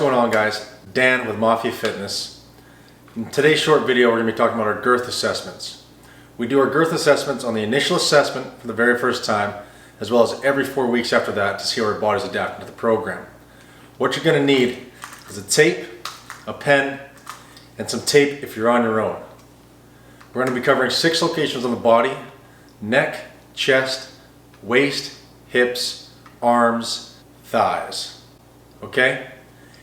What's going on, guys? Dan with Mafia Fitness. In today's short video we're going to be talking about our girth assessments. We do our girth assessments on the initial assessment for the very first time, as well as every 4 weeks after that to see how our body's adapting to the program. What you're going to need is a tape, a pen, and some tape if you're on your own. We're going to be covering 6 locations on the body: neck, chest, waist, hips, arms, thighs. Okay?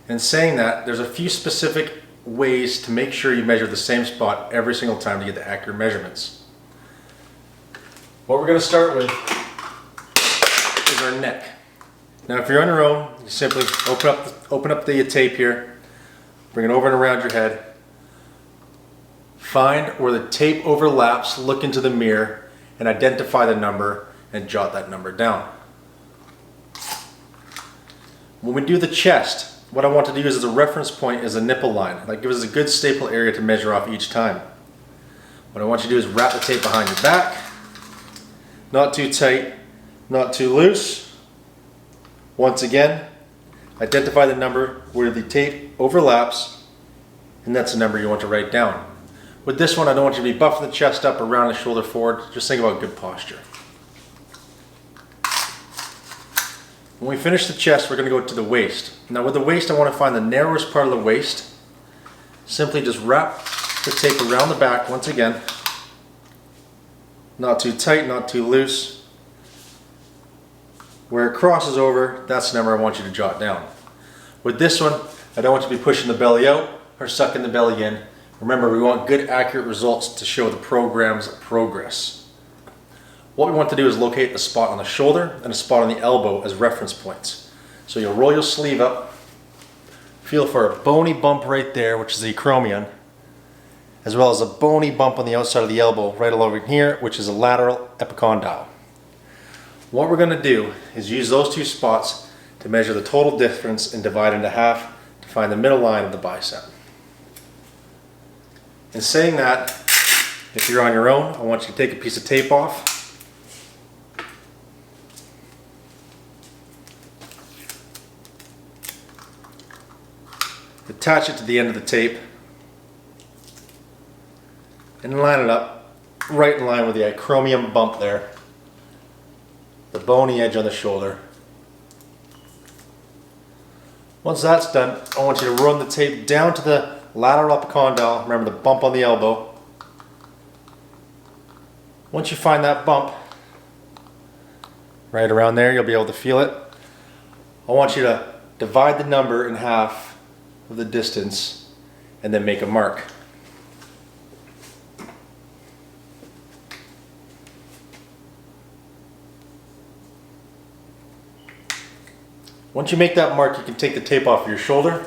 And saying that, there's a few specific ways to make sure you measure the same spot every single time to get the accurate measurements. What we're going to start with is our neck. Now if you're on your own, you simply open up the tape here, bring it over and around your head, find where the tape overlaps, look into the mirror, and identify the number and jot that number down. When we do the chest, what I want to use as a reference point is a nipple line. That gives us a good staple area to measure off each time. What I want you to do is wrap the tape behind your back. Not too tight, not too loose. Once again, identify the number where the tape overlaps, and that's the number you want to write down. With this one, I don't want you to be buffing the chest up or round the shoulder forward. Just think about good posture. When we finish the chest, we're going to go to the waist. Now with the waist, I want to find the narrowest part of the waist. Simply just wrap the tape around the back once again. Not too tight, not too loose. Where it crosses over, that's the number I want you to jot down. With this one, I don't want you to be pushing the belly out or sucking the belly in. Remember, we want good, accurate results to show the program's progress. What we want to do is locate a spot on the shoulder and a spot on the elbow as reference points. So you'll roll your sleeve up, feel for a bony bump right there, which is the acromion, as well as a bony bump on the outside of the elbow right over here, which is a lateral epicondyle. What we're going to do is use those two spots to measure the total difference and divide into half to find the middle line of the bicep. In saying that, if you're on your own, I want you to take a piece of tape off. Attach it to the end of the tape and line it up right in line with the acromion bump there, the bony edge on the shoulder. Once that's done, I want you to run the tape down to the lateral epicondyle. Remember the bump on the elbow. Once you find that bump right around there, you'll be able to feel it. I want you to divide the number in half of the distance and then make a mark. Once you make that mark, you can take the tape off of your shoulder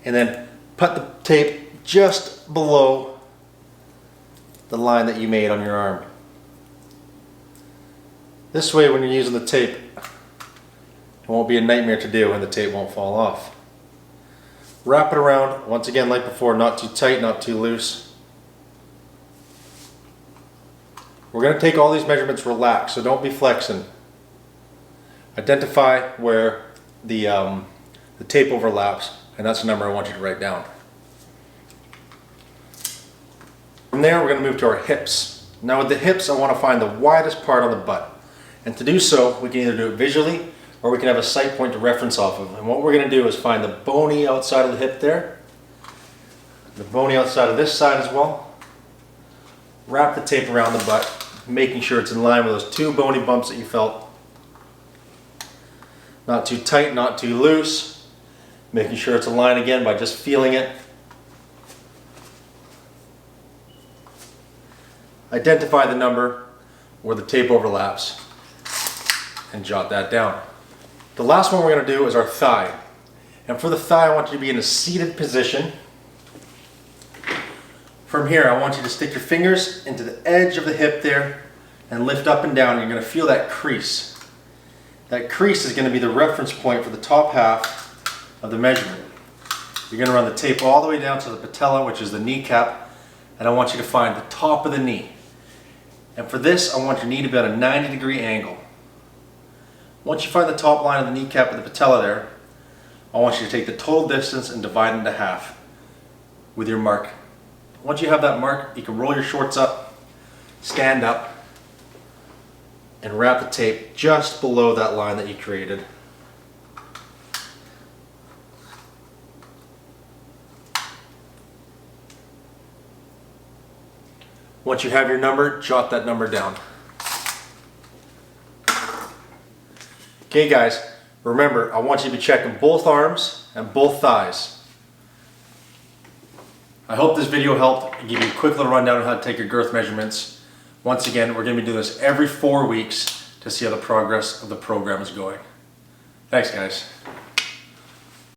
and then put the tape just below the line that you made on your arm. This way, when you're using the tape, it won't be a nightmare to do and the tape won't fall off. Wrap it around, once again like before, not too tight, not too loose. We're going to take all these measurements relaxed, so don't be flexing. Identify where the tape overlaps, and that's the number I want you to write down. From there, we're going to move to our hips. Now with the hips, I want to find the widest part on the butt. And to do so, we can either do it visually or we can have a sight point to reference off of. And what we're going to do is find the bony outside of the hip there, the bony outside of this side as well. Wrap the tape around the butt, making sure it's in line with those 2 bony bumps that you felt. Not too tight, not too loose. Making sure it's aligned again by just feeling it. Identify the number where the tape overlaps and jot that down. The last one we're going to do is our thigh. And for the thigh, I want you to be in a seated position. From here, I want you to stick your fingers into the edge of the hip there and lift up and down. You're going to feel that crease. That crease is going to be the reference point for the top half of the measurement. You're going to run the tape all the way down to the patella, which is the kneecap, and I want you to find the top of the knee. And for this, I want your knee to be at a 90-degree angle. Once you find the top line of the kneecap of the patella there, I want you to take the total distance and divide it into half with your mark. Once you have that mark, you can roll your shorts up, stand up, and wrap the tape just below that line that you created. Once you have your number, jot that number down. Okay guys, remember, I want you to be checking both arms and both thighs. I hope this video helped and give you a quick little rundown on how to take your girth measurements. Once again, we're going to be doing this every 4 weeks to see how the progress of the program is going. Thanks guys.